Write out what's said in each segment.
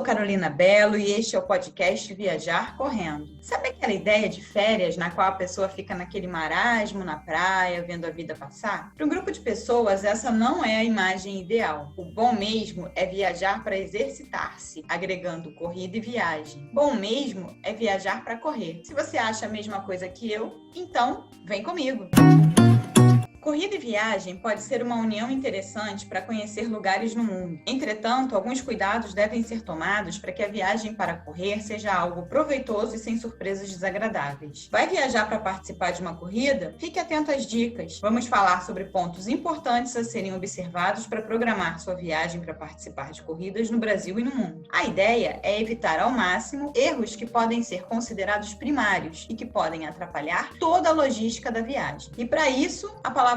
Carolina Belo e este é o podcast Viajar Correndo. Sabe aquela ideia de férias na qual a pessoa fica naquele marasmo na praia, vendo a vida passar? Para um grupo de pessoas, essa não é a imagem ideal. O bom mesmo é viajar para exercitar-se, agregando corrida e viagem. Bom mesmo é viajar para correr. Se você acha a mesma coisa que eu, então vem comigo! Corrida e viagem pode ser uma união interessante para conhecer lugares no mundo. Entretanto, alguns cuidados devem ser tomados para que a viagem para correr seja algo proveitoso e sem surpresas desagradáveis. Vai viajar para participar de uma corrida? Fique atento às dicas. Vamos falar sobre pontos importantes a serem observados para programar sua viagem para participar de corridas no Brasil e no mundo. A ideia é evitar ao máximo erros que podem ser considerados primários e que podem atrapalhar toda a logística da viagem. E para isso, a palavra-chave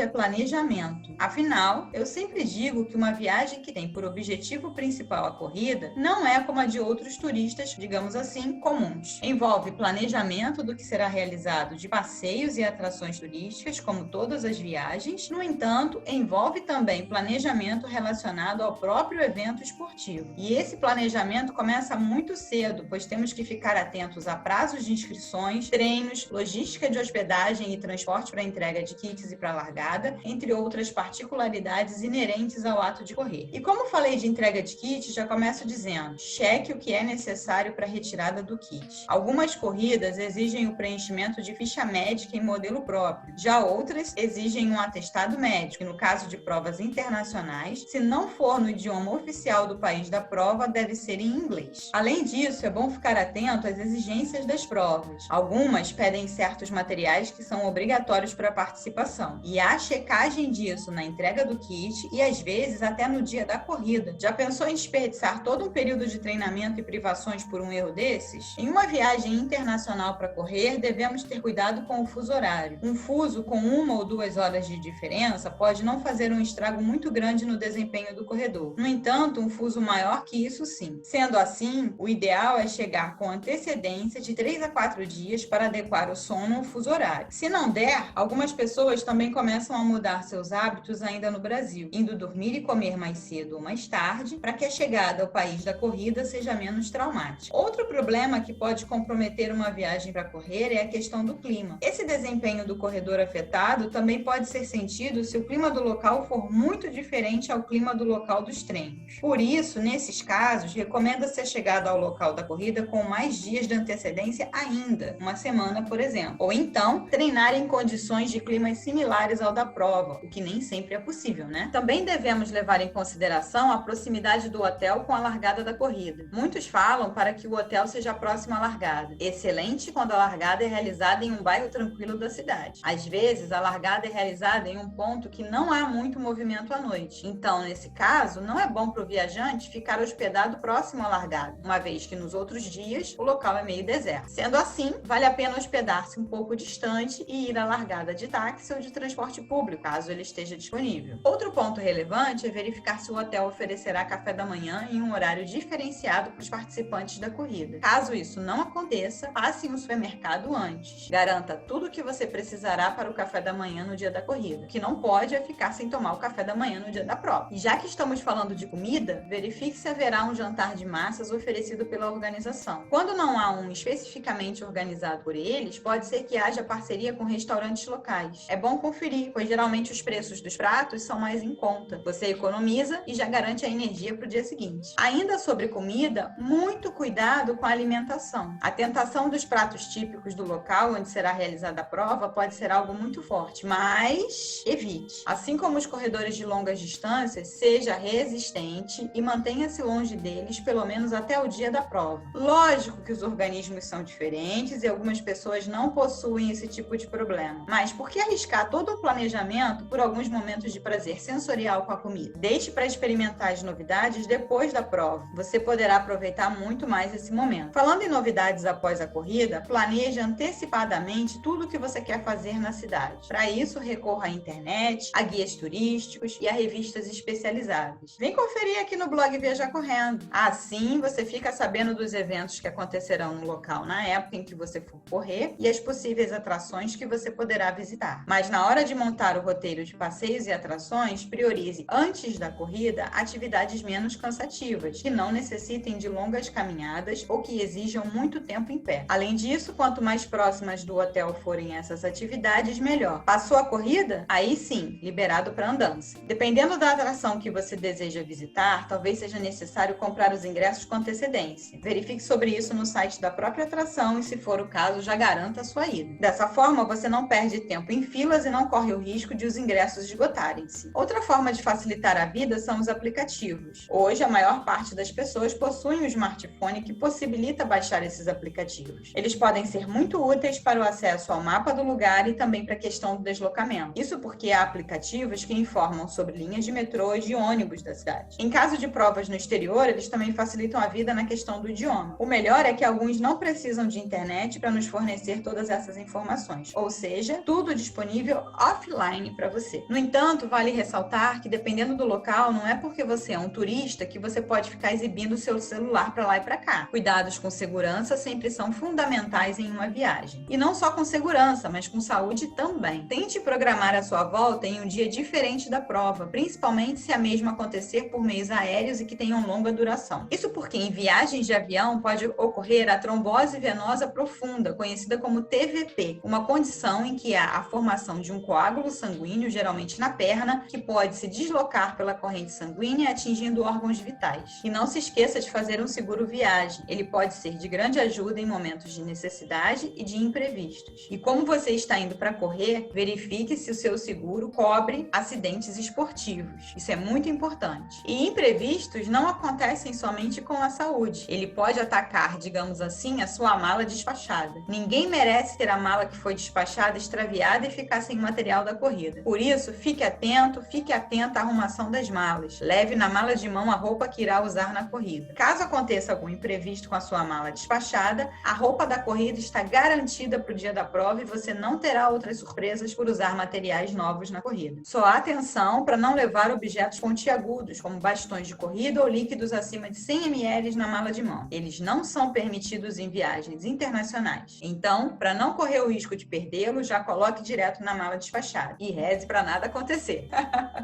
é planejamento. Afinal, eu sempre digo que uma viagem que tem por objetivo principal a corrida não é como a de outros turistas, digamos assim, comuns. Envolve planejamento do que será realizado de passeios e atrações turísticas, como todas as viagens. No entanto, envolve também planejamento relacionado ao próprio evento esportivo. E esse planejamento começa muito cedo, pois temos que ficar atentos a prazos de inscrições, treinos, logística de hospedagem e transporte para entrega de kits e para a largada, entre outras particularidades inerentes ao ato de correr. E como falei de entrega de kit, já começo dizendo, cheque o que é necessário para a retirada do kit. Algumas corridas exigem o preenchimento de ficha médica em modelo próprio, já outras exigem um atestado médico, e no caso de provas internacionais, se não for no idioma oficial do país da prova, deve ser em inglês. Além disso, é bom ficar atento às exigências das provas. Algumas pedem certos materiais que são obrigatórios para a participação. E há checagem disso na entrega do kit e às vezes até no dia da corrida. Já pensou em desperdiçar todo um período de treinamento e privações por um erro desses? Em uma viagem internacional para correr, devemos ter cuidado com o fuso horário. Um fuso com 1 ou 2 horas de diferença pode não fazer um estrago muito grande no desempenho do corredor. No entanto, um fuso maior que isso sim. Sendo assim, o ideal é chegar com antecedência de 3 a 4 dias para adequar o sono ao fuso horário. Se não der, algumas pessoas também começam a mudar seus hábitos ainda no Brasil, indo dormir e comer mais cedo ou mais tarde, para que a chegada ao país da corrida seja menos traumática. Outro problema que pode comprometer uma viagem para correr é a questão do clima. Esse desempenho do corredor afetado também pode ser sentido se o clima do local for muito diferente ao clima do local dos treinos. Por isso, nesses casos, recomenda-se a chegada ao local da corrida com mais dias de antecedência ainda, uma semana, por exemplo. Ou então, treinar em condições de climas similares ao da prova, o que nem sempre é possível, né? Também devemos levar em consideração a proximidade do hotel com a largada da corrida. Muitos falam para que o hotel seja próximo à largada. Excelente quando a largada é realizada em um bairro tranquilo da cidade. Às vezes, a largada é realizada em um ponto que não há muito movimento à noite. Então, nesse caso, não é bom para o viajante ficar hospedado próximo à largada, uma vez que nos outros dias o local é meio deserto. Sendo assim, vale a pena hospedar-se um pouco distante e ir à largada de táxi ou de transporte público, caso ele esteja disponível. Outro ponto relevante é verificar se o hotel oferecerá café da manhã em um horário diferenciado para os participantes da corrida. Caso isso não aconteça, passe em um supermercado antes. Garanta tudo o que você precisará para o café da manhã no dia da corrida. O que não pode é ficar sem tomar o café da manhã no dia da prova. E já que estamos falando de comida, verifique se haverá um jantar de massas oferecido pela organização. Quando não há um especificamente organizado por eles, pode ser que haja parceria com restaurantes locais. É bom conferir, pois geralmente os preços dos pratos são mais em conta. Você economiza e já garante a energia para o dia seguinte. Ainda sobre comida, muito cuidado com a alimentação. A tentação dos pratos típicos do local onde será realizada a prova pode ser algo muito forte, mas evite. Assim como os corredores de longas distâncias, seja resistente e mantenha-se longe deles pelo menos até o dia da prova. Lógico que os organismos são diferentes e algumas pessoas não possuem esse tipo de problema, mas por que arriscar todo o planejamento por alguns momentos de prazer sensorial com a comida? Deixe para experimentar as novidades depois da prova. Você poderá aproveitar muito mais esse momento. Falando em novidades após a corrida, planeje antecipadamente tudo o que você quer fazer na cidade. Para isso, recorra à internet, a guias turísticos e a revistas especializadas. Vem conferir aqui no blog Viajar Correndo. Assim, você fica sabendo dos eventos que acontecerão no local na época em que você for correr e as possíveis atrações que você poderá visitar. Mas na na hora de montar o roteiro de passeios e atrações, priorize antes da corrida atividades menos cansativas, que não necessitem de longas caminhadas ou que exijam muito tempo em pé. Além disso, quanto mais próximas do hotel forem essas atividades, melhor. Passou a corrida? Aí sim, liberado para andança. Dependendo da atração que você deseja visitar, talvez seja necessário comprar os ingressos com antecedência. Verifique sobre isso no site da própria atração e, se for o caso, já garanta a sua ida. Dessa forma, você não perde tempo em filas e não corre o risco de os ingressos esgotarem-se. Outra forma de facilitar a vida são os aplicativos. Hoje, a maior parte das pessoas possui um smartphone que possibilita baixar esses aplicativos. Eles podem ser muito úteis para o acesso ao mapa do lugar e também para a questão do deslocamento. Isso porque há aplicativos que informam sobre linhas de metrô e de ônibus da cidade. Em caso de provas no exterior, eles também facilitam a vida na questão do idioma. O melhor é que alguns não precisam de internet para nos fornecer todas essas informações, ou seja, tudo disponível offline para você. No entanto, vale ressaltar que, dependendo do local, não é porque você é um turista que você pode ficar exibindo o seu celular para lá e para cá. Cuidados com segurança sempre são fundamentais em uma viagem. E não só com segurança, mas com saúde também. Tente programar a sua volta em um dia diferente da prova, principalmente se a mesma acontecer por meios aéreos e que tenham longa duração. Isso porque em viagens de avião pode ocorrer a trombose venosa profunda, conhecida como TVP, uma condição em que há a formação de um coágulo sanguíneo, geralmente na perna, que pode se deslocar pela corrente sanguínea atingindo órgãos vitais. E não se esqueça de fazer um seguro viagem. Ele pode ser de grande ajuda em momentos de necessidade e de imprevistos. E como você está indo para correr, verifique se o seu seguro cobre acidentes esportivos. Isso é muito importante. E imprevistos não acontecem somente com a saúde. Ele pode atacar, digamos assim, a sua mala despachada. Ninguém merece ter a mala que foi despachada extraviada e ficar sem material da corrida. Por isso, fique atenta à arrumação das malas. Leve na mala de mão a roupa que irá usar na corrida. Caso aconteça algum imprevisto com a sua mala despachada, a roupa da corrida está garantida para o dia da prova e você não terá outras surpresas por usar materiais novos na corrida. Só atenção para não levar objetos pontiagudos, como bastões de corrida ou líquidos acima de 100 ml na mala de mão. Eles não são permitidos em viagens internacionais. Então, para não correr o risco de perdê-los, já coloque direto na mala despachada e reze para nada acontecer.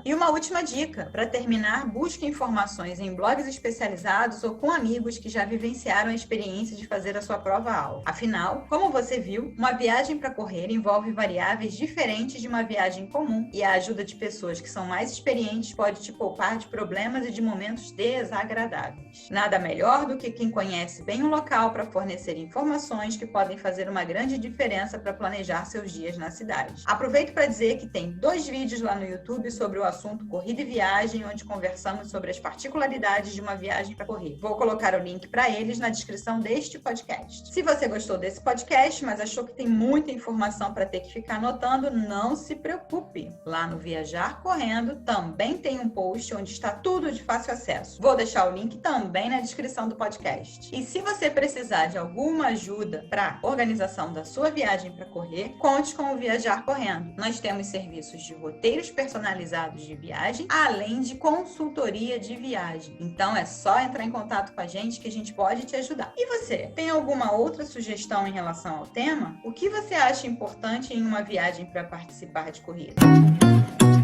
E uma última dica, para terminar, busque informações em blogs especializados ou com amigos que já vivenciaram a experiência de fazer a sua prova-alvo. Afinal, como você viu, uma viagem para correr envolve variáveis diferentes de uma viagem comum e a ajuda de pessoas que são mais experientes pode te poupar de problemas e de momentos desagradáveis. Nada melhor do que quem conhece bem o local para fornecer informações que podem fazer uma grande diferença para planejar seus dias na cidade. Aproveito para dizer que tem 2 vídeos lá no YouTube sobre o assunto corrida e viagem, onde conversamos sobre as particularidades de uma viagem para correr. Vou colocar o link para eles na descrição deste podcast. Se você gostou desse podcast, mas achou que tem muita informação para ter que ficar anotando, não se preocupe. Lá no Viajar Correndo também tem um post onde está tudo de fácil acesso. Vou deixar o link também na descrição do podcast. E se você precisar de alguma ajuda para a organização da sua viagem para correr, conte com o Viajar Correndo. Nós temos serviços de roteiros personalizados de viagem, além de consultoria de viagem. Então é só entrar em contato com a gente que a gente pode te ajudar. E você, tem alguma outra sugestão em relação ao tema? O que você acha importante em uma viagem para participar de corrida?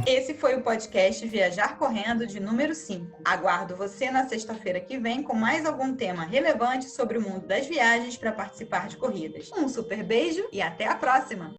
Esse foi o podcast Viajar Correndo de número 5. Aguardo você na sexta-feira que vem com mais algum tema relevante sobre o mundo das viagens para participar de corridas. Um super beijo e até a próxima!